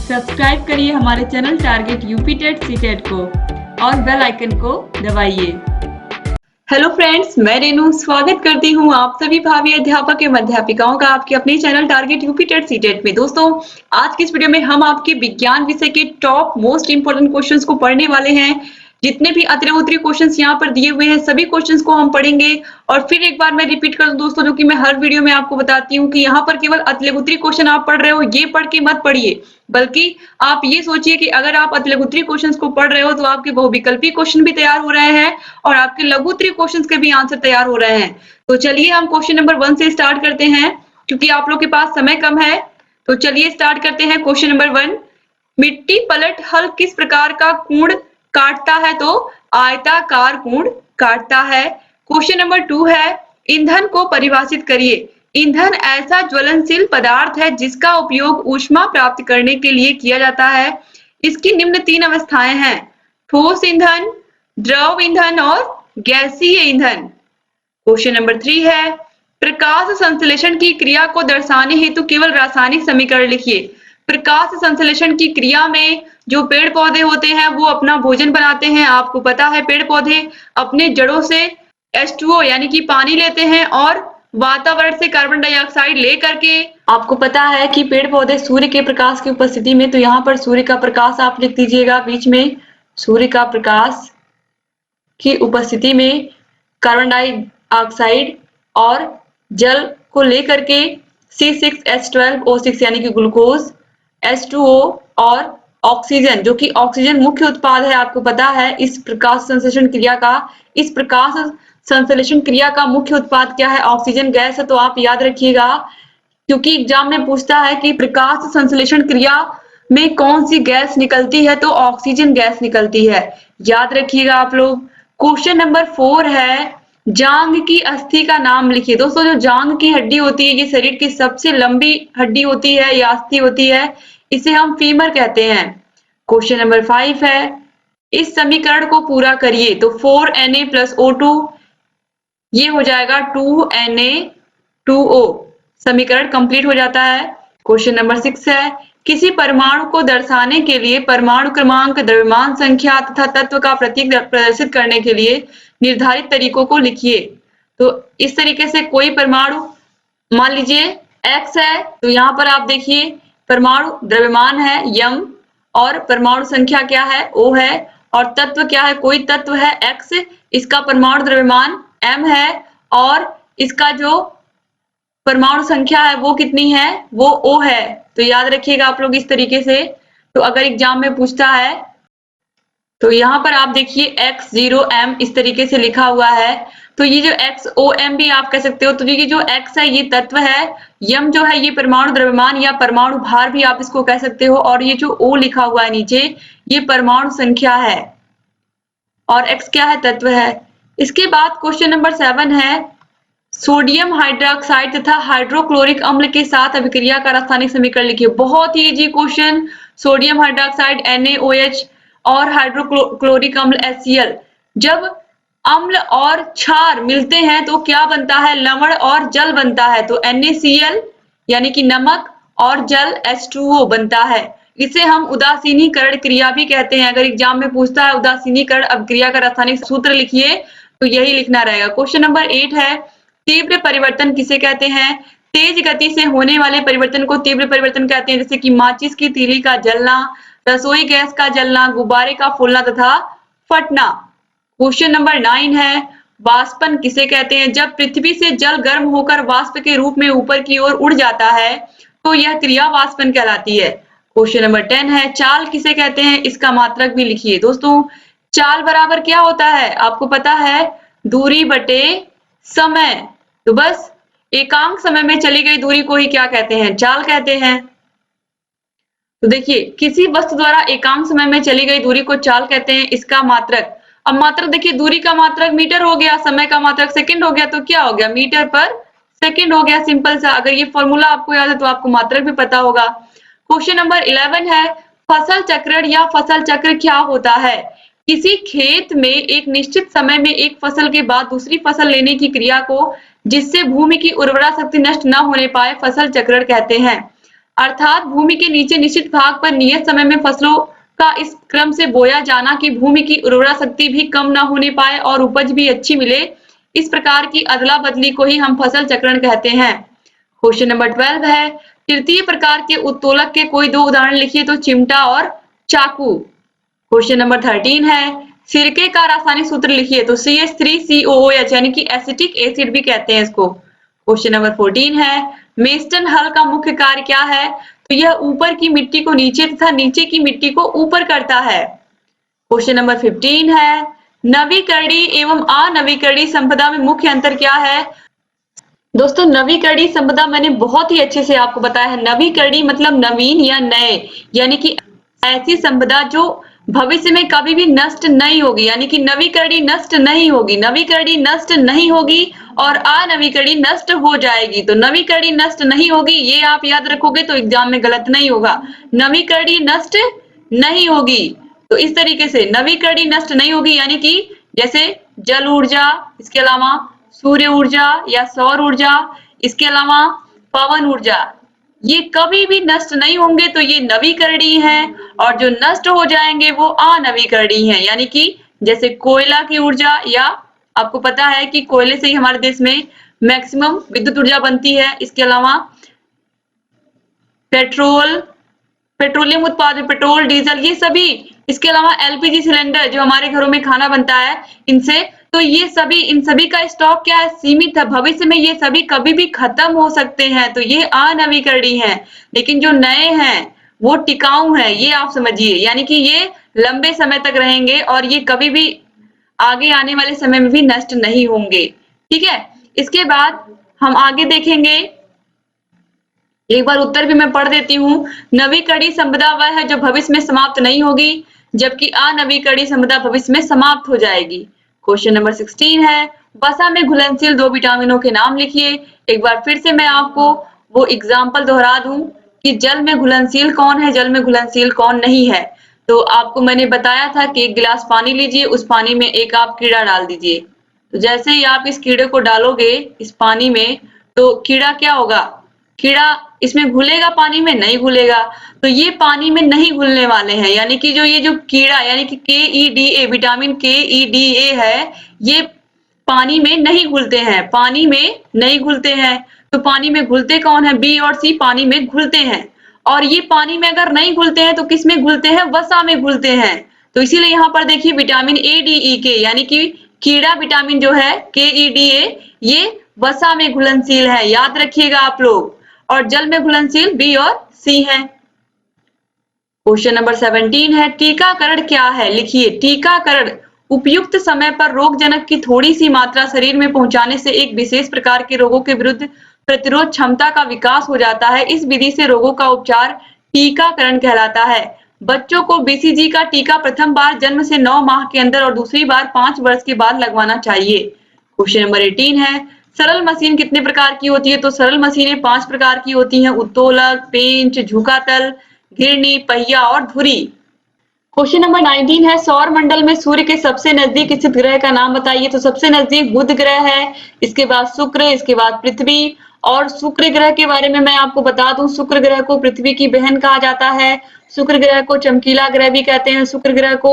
Subscribe करिए हमारे channel target UP TET CTET को और बेल आइकन को दबाइए। हेलो फ्रेंड्स, मैं रेनू स्वागत करती हूँ आप सभी भावी अध्यापक एवं अध्यापिकाओं का आपके अपने channel target UP TET CTET में। दोस्तों, आज की इस वीडियो में हम आपके विज्ञान विषय के टॉप मोस्ट इंपोर्टेंट क्वेश्चंस को पढ़ने वाले हैं। जितने भी अतरे उत्तरी क्वेश्चंस यहाँ पर दिए हुए हैं सभी क्वेश्चंस को हम पढ़ेंगे। और फिर एक बार मैं रिपीट कर दूं दोस्तों, जो कि मैं हर वीडियो में आपको बताती हूँ कि यहाँ पर केवल अतले उत्तरी क्वेश्चन आप पढ़ रहे हो ये पढ़ के मत पढ़िए, बल्कि आप ये सोचिए कि अगर आप अतले उत्तरी क्वेश्चंस को पढ़ रहे हो तो आपके बहुविकल्पी क्वेश्चन भी तैयार हो रहे हैं और आपके लघु उत्तरी क्वेश्चंस के भी आंसर तैयार हो रहे हैं। तो चलिए हम क्वेश्चन नंबर 1 से स्टार्ट करते हैं, क्योंकि आप लोग के पास समय कम है। तो चलिए स्टार्ट करते हैं। क्वेश्चन नंबर 1, मिट्टी पलट हल किस प्रकार का कोण काटता है? तो आयताकार कोण काटता है। क्वेश्चन नंबर 2 है, ईंधन को परिभाषित करिए। ईंधन ऐसा ज्वलनशील पदार्थ है जिसका उपयोग ऊष्मा प्राप्त करने के लिए किया जाता है। इसकी निम्न 3 अवस्थाएं हैं: ठोस ईंधन, द्रव ईंधन और गैसीय ईंधन। क्वेश्चन नंबर 3 है, प्रकाश संश्लेषण की क्रिया को दर्शाने हेतु केवल रासायनिक समीकरण लिखिए। प्रकाश संश्लेषण की क्रिया में जो पेड़ पौधे होते हैं वो अपना भोजन बनाते हैं। आपको पता है पेड़ पौधे अपने जड़ों से H2O यानी कि पानी लेते हैं और वातावरण से कार्बन डाइऑक्साइड ले करके, आपको पता है कि पेड़ पौधे सूर्य के प्रकाश की उपस्थिति में, तो यहाँ पर सूर्य का प्रकाश आप लिख दीजिएगा बीच में, सूर्य का प्रकाश की उपस्थिति में कार्बन डाइऑक्साइड और जल को लेकर के C6H12O6 यानी कि ग्लूकोज, H2O और ऑक्सीजन, जो कि ऑक्सीजन मुख्य उत्पाद है। आपको पता है इस प्रकाश संश्लेषण क्रिया का मुख्य उत्पाद क्या है? ऑक्सीजन गैस है। तो आप याद रखिएगा, क्योंकि एग्जाम में पूछता है कि प्रकाश संश्लेषण क्रिया में कौन सी गैस निकलती है, तो ऑक्सीजन गैस निकलती है। याद रखिएगा आप लोग। क्वेश्चन नंबर 4 है, जांघ की अस्थि का नाम लिखिए। दोस्तों, जो जांघ की हड्डी होती है ये शरीर की सबसे लंबी हड्डी होती है या अस्थि होती है, इसे हम फीमर कहते हैं। क्वेश्चन नंबर 5 है, इस समीकरण को पूरा करिए। तो 4Na + O2 ये हो जाएगा 2Na2O। समीकरण कंप्लीट हो जाता है। क्वेश्चन नंबर 6 है, किसी परमाणु को दर्शाने के लिए परमाणु क्रमांक, द्रव्यमान संख्या तथा तत्व का प्रतीक प्रदर्शित करने के लिए निर्धारित तरीकों को लिखिए। तो इस तरीके से कोई परमाणु, मान लीजिए X है, तो यहाँ पर आप देखिए परमाणु द्रव्यमान है m और परमाणु संख्या क्या है? O है। और तत्व क्या है? कोई तत्व है X, इसका परमाणु द्रव्यमान m है और इसका जो परमाणु संख्या है वो कितनी है? वो O है। तो याद रखिएगा आप लोग इस तरीके से। तो अगर एग्जाम में पूछता है तो यहाँ पर आप देखिए X0m इस तरीके से लिखा हुआ है। तो ये जो XOM भी आप कह सकते हो। तो ये जो X है ये तत्व है, M जो है ये परमाणु द्रव्यमान या परमाणु भार भी आप इसको कह सकते हो, और ये जो O लिखा हुआ है नीचे ये परमाणु संख्या है और X क्या है? तत्व है। इसके बाद क्वेश्चन नंबर 7 है, सोडियम हाइड्रोक्साइड तथा हाइड्रोक्लोरिक अम्ल के साथ अभिक्रिया का रासायनिक समीकरण लिखिए। बहुत ही easy question. Sodium hydroxide NaOH और हाइड्रोक्लोरिक अम्ल HCl, जब अम्ल और क्षार मिलते हैं तो क्या बनता है? लवण और जल बनता है। तो NaCl यानी कि नमक और जल H2O बनता है। इसे हम उदासीनीकरण क्रिया भी कहते हैं। अगर एग्जाम में पूछता है उदासीनीकरण अभिक्रिया का रासायनिक सूत्र लिखिए, तो यही लिखना रहेगा। क्वेश्चन नंबर 8 है, तीव्र परिवर्तन किसे कहते हैं? तेज गति से होने वाले परिवर्तन को तीव्र परिवर्तन कहते हैं, जैसे कि माचिस की तीली का जलना, रसोई गैस का जलना, गुब्बारे का फूलना तथा फटना। क्वेश्चन नंबर 9 है, वाष्पन किसे कहते हैं? जब पृथ्वी से जल गर्म होकर वाष्प के रूप में ऊपर की ओर उड़ जाता है तो यह क्रिया वाष्पन कहलाती है। क्वेश्चन नंबर 10 है, चाल किसे कहते हैं? इसका मात्रक भी लिखिए। दोस्तों, चाल बराबर क्या होता है? आपको पता है, दूरी बटे समय। तो बस एकांक समय में चली गई दूरी को ही क्या कहते हैं? चाल कहते हैं। तो देखिए, किसी वस्तु द्वारा एकांक समय में चली गई दूरी को चाल कहते हैं। इसका मात्रक, अब मात्रक देखिए, दूरी का मात्रक मीटर हो गया, समय का मात्रक सेकंड हो गया, तो क्या हो गया? मीटर पर सेकंड हो गया। सिंपल सा। अगर ये फॉर्मूला आपको याद है तो आपको मात्रक भी पता होगा। क्वेश्चन नंबर 11 है, फसल चक्रण या फसल चक्र क्या होता है? किसी खेत में एक निश्चित समय में एक फसल के बाद दूसरी फसल लेने की क्रिया को, जिससे भूमि की उर्वरा शक्ति नष्ट न होने पाए, फसल चक्रण कहते हैं। अर्थात भूमि के नीचे निश्चित भाग पर नियत समय में फसलों का इस क्रम से बोया जाना कि भूमि की उर्वरा शक्ति भी कम न होने पाए और उपज भी अच्छी मिले। इस प्रकार की अदला बदली को ही हम फसल चक्रण कहते हैं। क्वेश्चन नंबर 12 है, तृतीय प्रकार के उत्तोलक के कोई दो उदाहरण लिखिए। तो चिमटा और चाकू। क्वेश्चन नंबर 13 है, सिरके का रासायनिक सूत्र लिखिए। तो CH3COOH यानी कि एसिटिक एसिड भी कहते हैं इसको। क्वेश्चन नंबर 14 है, मेस्टन हल का मुख्य कार्य क्या है। तो यह ऊपर की मिट्टी को नीचे तथा नीचे की मिट्टी को ऊपर करता है। क्वेश्चन नंबर 15 है, नवीकरणीय एवं अनवीकरणीय संपदा में मुख्य अंतर क्या है। दोस्तों नवीकरणीय संपदा मैंने बहुत ही अच्छे से आपको बताया है। नवीकरणीय मतलब नवीन या नए, यानी कि ऐसी संपदा जो भविष्य में कभी भी नष्ट नहीं होगी, यानी कि नवीकरणीय नष्ट नहीं होगी, नवीकरणीय नष्ट नहीं होगी और अनवीकरणीय नष्ट हो जाएगी। तो नवीकरणीय नष्ट नहीं होगी, ये आप याद रखोगे तो एग्जाम में गलत नहीं होगा। नवीकरणीय नष्ट नहीं होगी, तो इस तरीके से नवीकरणीय नष्ट नहीं होगी, यानी कि जैसे जल ऊर्जा, इसके अलावा सूर्य ऊर्जा या सौर ऊर्जा, इसके अलावा पवन ऊर्जा, ये कभी भी नष्ट नहीं होंगे, तो ये नवीकरणीय है। और जो नष्ट हो जाएंगे वो अनवीकरणीय है, यानी कि जैसे कोयला की ऊर्जा, या आपको पता है कि कोयले से ही हमारे देश में मैक्सिमम विद्युत ऊर्जा बनती है। इसके अलावा पेट्रोलियम उत्पाद, पेट्रोल, डीजल, ये सभी, इसके अलावा LPG सिलेंडर जो हमारे घरों में खाना बनता है इनसे, तो ये सभी, इन सभी का स्टॉक क्या है, सीमित है। भविष्य में ये सभी कभी भी खत्म हो सकते हैं, तो ये अनवीकरणीय है। लेकिन जो नए हैं वो टिकाऊ हैं, ये आप समझिए, यानी कि ये लंबे समय तक रहेंगे और ये कभी भी आगे आने वाले समय में भी नष्ट नहीं होंगे। ठीक है, इसके बाद हम आगे देखेंगे। एक बार उत्तर भी मैं पढ़ देती हूँ। नवीकरणीय संपदा वह है जो भविष्य में समाप्त नहीं होगी, जबकि अनवीकरणीय संपदा भविष्य में समाप्त हो जाएगी। क्वेश्चन नंबर 16 है, वसा में घुलनशील दो विटामिनों के नाम लिखिए। एक बार फिर से मैं आपको वो एग्जाम्पल दोहरा दूं कि जल में घुलनशील कौन है, जल में घुलनशील कौन नहीं है। तो आपको मैंने बताया था कि एक गिलास पानी लीजिए, उस पानी में एक आप कीड़ा डाल दीजिए। तो जैसे ही आप इस कीड़े को डालोगे इस पानी में, तो कीड़ा क्या होगा, कीड़ा इसमें घुलेगा, पानी में नहीं घुलेगा। तो ये पानी में नहीं घुलने वाले हैं, यानी कि ये जो कीड़ा, यानी कि KEDA, विटामिन KEDA है, ये पानी में नहीं घुलते हैं, पानी में नहीं घुलते हैं। तो पानी में घुलते कौन है, B और C पानी में घुलते हैं। और ये पानी में अगर नहीं घुलते हैं तो किस में घुलते हैं, वसा में घुलते हैं। तो इसीलिए यहाँ पर देखिए विटामिन ADEK, यानी कि कीड़ा विटामिन जो है KEDA, ये वसा में घुलनशील है, याद रखिएगा आप लोग। और जल में घुलनशील B और C है। क्वेश्चन नंबर 17 है, टीकाकरण क्या है, लिखिए। टीकाकरण उपयुक्त समय पर रोगजनक की थोड़ी सी मात्रा शरीर में पहुंचाने से एक विशेष प्रकार के रोगों के विरुद्ध प्रतिरोध क्षमता का विकास हो जाता है। इस विधि से रोगों का उपचार टीकाकरण कहलाता है। बच्चों को BCG का टीका प्रथम बार जन्म से 9 माह के अंदर और दूसरी बार 5 वर्ष के बाद लगवाना चाहिए। क्वेश्चन नंबर 18 है, सरल मशीन कितने प्रकार की होती है। तो सरल मशीनें 5 प्रकार की होती हैं, उत्तोलक, पेंच, झुकातल, घिरनी, पहिया और धुरी। क्वेश्चन नंबर 19 है, सौर मंडल में सूर्य के सबसे नजदीक स्थित ग्रह का नाम बताइए। तो सबसे नजदीक बुध ग्रह है, इसके बाद शुक्र, इसके बाद पृथ्वी। और शुक्र ग्रह के बारे में मैं आपको बता दूं, शुक्र ग्रह को पृथ्वी की बहन कहा जाता है, शुक्र ग्रह को चमकीला ग्रह भी कहते हैं, शुक्र ग्रह को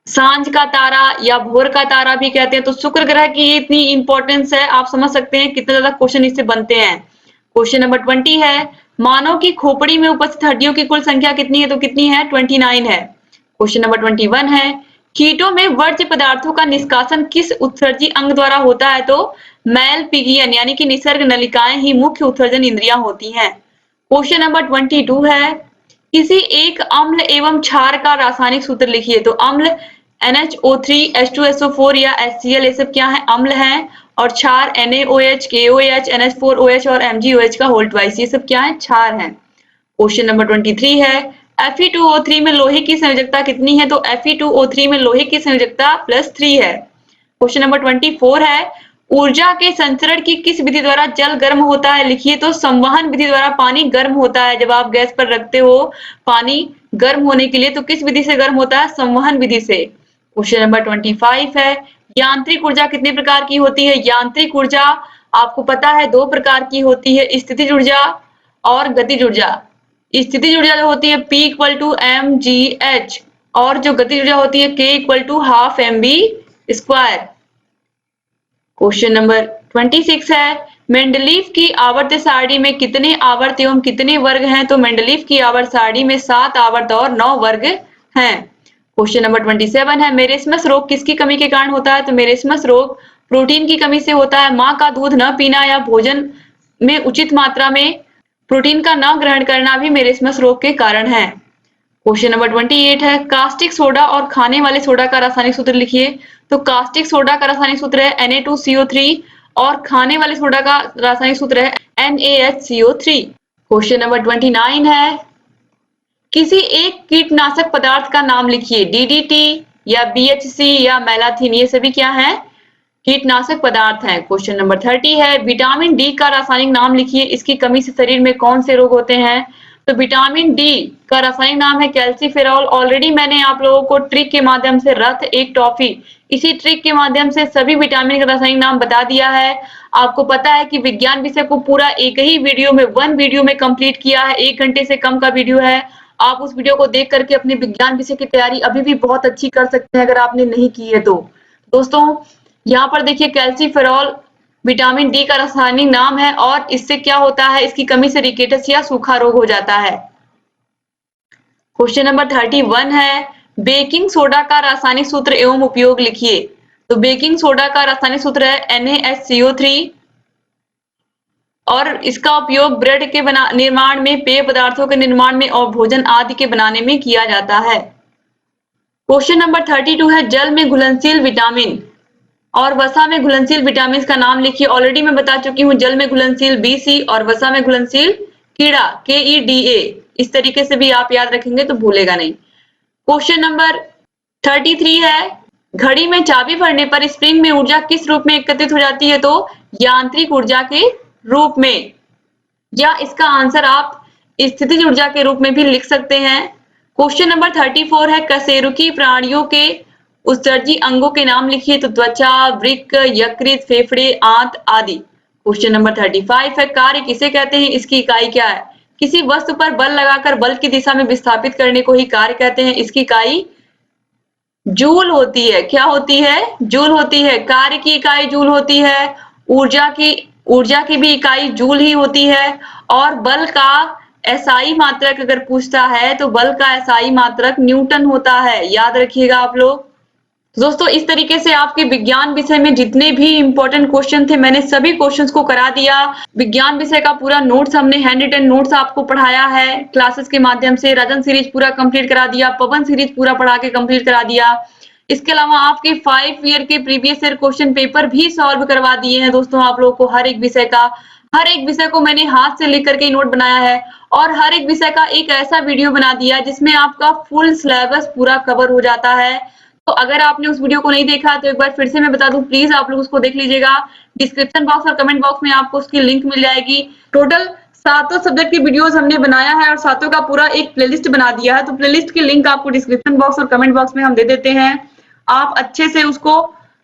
सांझ का तारा या भोर का तारा भी कहते हैं। तो शुक्र ग्रह की इतनी इंपॉर्टेंस है, आप समझ सकते हैं कितने ज्यादा क्वेश्चन इससे बनते हैं। क्वेश्चन नंबर 20 है, मानव की खोपड़ी में उपस्थित हड्डियों की कुल संख्या कितनी है। तो कितनी है, 29 है। क्वेश्चन नंबर 21 है, कीटों में वर्ज्य पदार्थों का निष्कासन किस उत्सर्जी अंग द्वारा होता है। तो मैलपिगियन, यानी कि निसर्ग नलिकाएं ही मुख्य उत्सर्जन इंद्रियां होती हैं। क्वेश्चन नंबर 22 है, किसी एक अम्ल एवं क्षार का रासायनिक सूत्र लिखिए। तो अम्ल NHO3, H2SO4 या HCl, ये सब क्या है, अम्ल हैं। और क्षार NaOH, KOH, NH4OH और MgOH का होल ट्वाइस, ये सब क्या है, क्षार हैं। क्वेश्चन नंबर 23 है, Fe2O3 में लोहे की संयोजकता कितनी है। तो Fe2O3 में लोहे की संयोजकता +3 है। क्वेश्चन नंबर 24 है, ऊर्जा के संचरण की किस विधि द्वारा जल गर्म होता है, लिखिए। तो संवहन विधि द्वारा पानी गर्म होता है। जब आप गैस पर रखते हो पानी गर्म होने के लिए, तो किस विधि से गर्म होता है, संवहन विधि से। क्वेश्चन नंबर 25 है, यांत्रिक ऊर्जा कितने प्रकार की होती है। यांत्रिक ऊर्जा आपको पता है 2 प्रकार की होती है, स्थितिज ऊर्जा और गतिज ऊर्जा, स्थितिज ऊर्जा जो होती है P इक्वल टू mgh और जो गतिज ऊर्जा होती है K equal to half mv square. Question number 26 है, मेंडलीव की आवर्त सारणी में कितने आवर्त एवं कितने वर्ग हैं? तो मेंडलीव की आवर्त सारणी में 7 आवर्त और 9 वर्ग हैं। क्वेश्चन नंबर 27 है, मेरेस्मस रोग किसकी कमी के कारण होता है? तो मेरेस्मस रोग प्रोटीन की कमी से होता है। मां का दूध न पीना या भोजन में उचित मात्रा में प्रोटीन का न ग्रहण करना भी मेरेस्मस रोग के कारण है। क्वेश्चन नंबर 28 है, कास्टिक सोडा और खाने वाले सोडा का रासायनिक सूत्र लिखिए। तो कास्टिक सोडा का रासायनिक सूत्र है Na2CO3 और खाने वाले सोडा का रासायनिक सूत्र है NaHCO3। क्वेश्चन नंबर 29 है, किसी एक कीटनाशक पदार्थ का नाम लिखिए। DDT या BHC या मैलाथिन, ये सभी क्या है? कीटनाशक पदार्थ हैं। क्वेश्चन नंबर 30 है, विटामिन डी का रासायनिक नाम लिखिए। इसकी कमी से शरीर में कौन से रोग होते हैं? तो विटामिन डी का रासायनिक नाम है कैल्सीफेरॉल। ऑलरेडी मैंने आप लोगों को ट्रिक के माध्यम से रथ एक टॉफी, इसी ट्रिक के माध्यम से सभी विटामिन का रासायनिक नाम बता दिया है। आपको पता है कि विज्ञान विषय को पूरा एक ही वीडियो में, वन वीडियो में कंप्लीट किया है। 1 घंटे से कम का वीडियो है। आप उस वीडियो को देख करके अपने विज्ञान विषय की तैयारी अभी भी बहुत अच्छी कर सकते हैं अगर आपने नहीं की है तो। दोस्तों यहाँ पर देखिए, कैल्सीफेरॉल विटामिन डी का रासायनिक नाम है और इससे क्या होता है? इसकी कमी से रिकेटस या सूखा रोग हो जाता है। क्वेश्चन नंबर 31 है, बेकिंग सोडा का रासायनिक सूत्र एवं उपयोग लिखिए। तो बेकिंग सोडा का रासायनिक सूत्र है NaHCO3 और इसका उपयोग ब्रेड के निर्माण में, पेय पदार्थों के निर्माण में और भोजन आदि के बनाने में किया जाता है। क्वेश्चन नंबर 32 है, जल में घुलनशील विटामिन और वसा में घुलनशील विटामिन का नाम लिखिए। ऑलरेडी मैं बता चुकी हूँ, जल में घुलनशील BC और वसा में घुलनशील कीड़ा KEDA। इस तरीके से भी आप याद रखेंगे तो भूलेगा नहीं। क्वेश्चन नंबर 33 है, घड़ी में चाबी भरने पर स्प्रिंग में ऊर्जा किस रूप में एकत्रित हो जाती है? तो यांत्रिक ऊर्जा के रूप में, या इसका आंसर आप स्थितिज ऊर्जा के रूप में भी लिख सकते हैं। क्वेश्चन नंबर 34 है, कशेरुकी प्राणियों के उत्सर्जी अंगों के नाम लिखिए। तो त्वचा, वृक्क, यकृत, फेफड़े, आंत आदि। क्वेश्चन नंबर 35 है, कार्य किसे कहते हैं? इसकी इकाई क्या है? किसी वस्तु पर बल लगाकर बल की दिशा में विस्थापित करने को ही कार्य कहते हैं। इसकी इकाई जूल होती है। क्या होती है? जूल होती है। कार्य की इकाई जूल होती है। ऊर्जा की भी इकाई जूल ही होती है। और बल का एसआई मात्रक अगर पूछता है तो बल का एसआई मात्रक न्यूटन होता है। याद रखिएगा आप लोग। दोस्तों इस तरीके से आपके विज्ञान विषय में जितने भी इंपॉर्टेंट क्वेश्चन थे मैंने सभी क्वेश्चंस को करा दिया। विज्ञान विषय का पूरा नोट्स हमने हैंड रिटन नोट्स आपको पढ़ाया है क्लासेस के माध्यम से। राजन सीरीज पूरा कंप्लीट करा दिया, पवन सीरीज पूरा पढ़ा के कंप्लीट करा दिया। इसके अलावा आपके 5 ईयर के प्रीवियस ईयर क्वेश्चन पेपर भी सॉल्व करवा दिए हैं दोस्तों आप लोगों को। हर एक विषय का, हर एक विषय को मैंने हाथ से लिख करके नोट बनाया है और हर एक विषय का एक ऐसा वीडियो बना दिया जिसमें आपका फुल सिलेबस पूरा कवर हो जाता है। तो अगर आपने उस वीडियो को नहीं देखा तो एक बार फिर से मैं बता दूं, प्लीज आप लोग उसको देख लीजिएगा। डिस्क्रिप्शन बॉक्स और कमेंट बॉक्स में आपको उसकी लिंक मिल जाएगी। टोटल 7 सब्जेक्ट की वीडियोस हमने बनाया है और 7 का पूरा एक प्लेलिस्ट बना दिया है। तो प्लेलिस्ट की लिंक आपको डिस्क्रिप्शन बॉक्स और कमेंट बॉक्स में हम दे देते हैं। आप अच्छे से उसको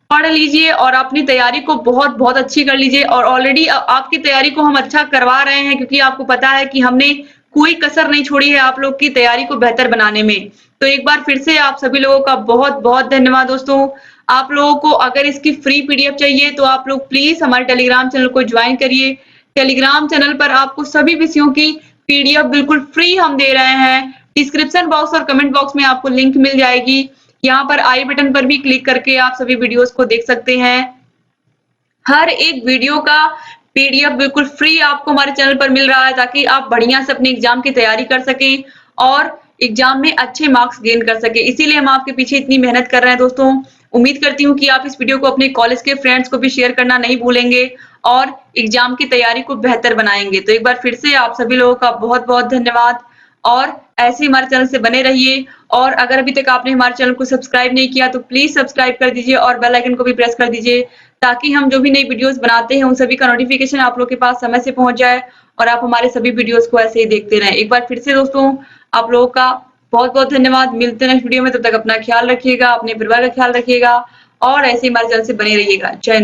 पढ़ लीजिए और अपनी तैयारी को बहुत बहुत अच्छी कर लीजिए। और ऑलरेडी आपकी तैयारी को हम अच्छा करवा रहे हैं क्योंकि आपको पता है कि हमने कोई कसर नहीं छोड़ी है आप लोग की तैयारी को बेहतर बनाने में। तो एक बार फिर से आप सभी लोगों का बहुत बहुत धन्यवाद दोस्तों। आप लोगों को अगर इसकी फ्री पीडीएफ चाहिए तो आप लोग प्लीज हमारे टेलीग्राम चैनल को ज्वाइन करिए। टेलीग्राम चैनल पर आपको सभी विषयों की पीडीएफ बिल्कुल फ्री हम दे रहे हैं। डिस्क्रिप्शन बॉक्स और कमेंट बॉक्स में आपको लिंक मिल जाएगी। यहाँ पर आई बटन पर भी क्लिक करके आप सभी वीडियोस को देख सकते हैं। हर एक वीडियो का पीडीएफ बिल्कुल फ्री आपको हमारे चैनल पर मिल रहा है ताकि आप बढ़िया से अपने एग्जाम की तैयारी कर सकें और एग्जाम में अच्छे मार्क्स गेन कर सके। इसीलिए हम आपके पीछे इतनी मेहनत कर रहे हैं दोस्तों। उम्मीद करती हूँ कि आप इस वीडियो को अपने कॉलेज के फ्रेंड्स को भी शेयर करना नहीं भूलेंगे और एग्जाम की तैयारी को बेहतर बनाएंगे। तो एक बार फिर से आप सभी लोगों का बहुत बहुत धन्यवाद और ऐसे ही हमारे चैनल से बने रहिए। और अगर अभी तक आपने हमारे चैनल को सब्सक्राइब नहीं किया तो प्लीज सब्सक्राइब कर दीजिए और बेल आइकन को भी प्रेस कर दीजिए ताकि हम जो भी नई वीडियोस बनाते हैं उन सभी का नोटिफिकेशन आप लोग के पास समय से पहुंच जाए और आप हमारे सभी वीडियोस को ऐसे ही देखते रहें। एक बार फिर से दोस्तों आप लोगों का बहुत बहुत धन्यवाद। मिलते हैं नेक्स्ट वीडियो में, तब तक अपना ख्याल रखिएगा, अपने परिवार का ख्याल रखिएगा और ऐसे ही हमारे चैनल से बने रहिएगा। जय हिंद।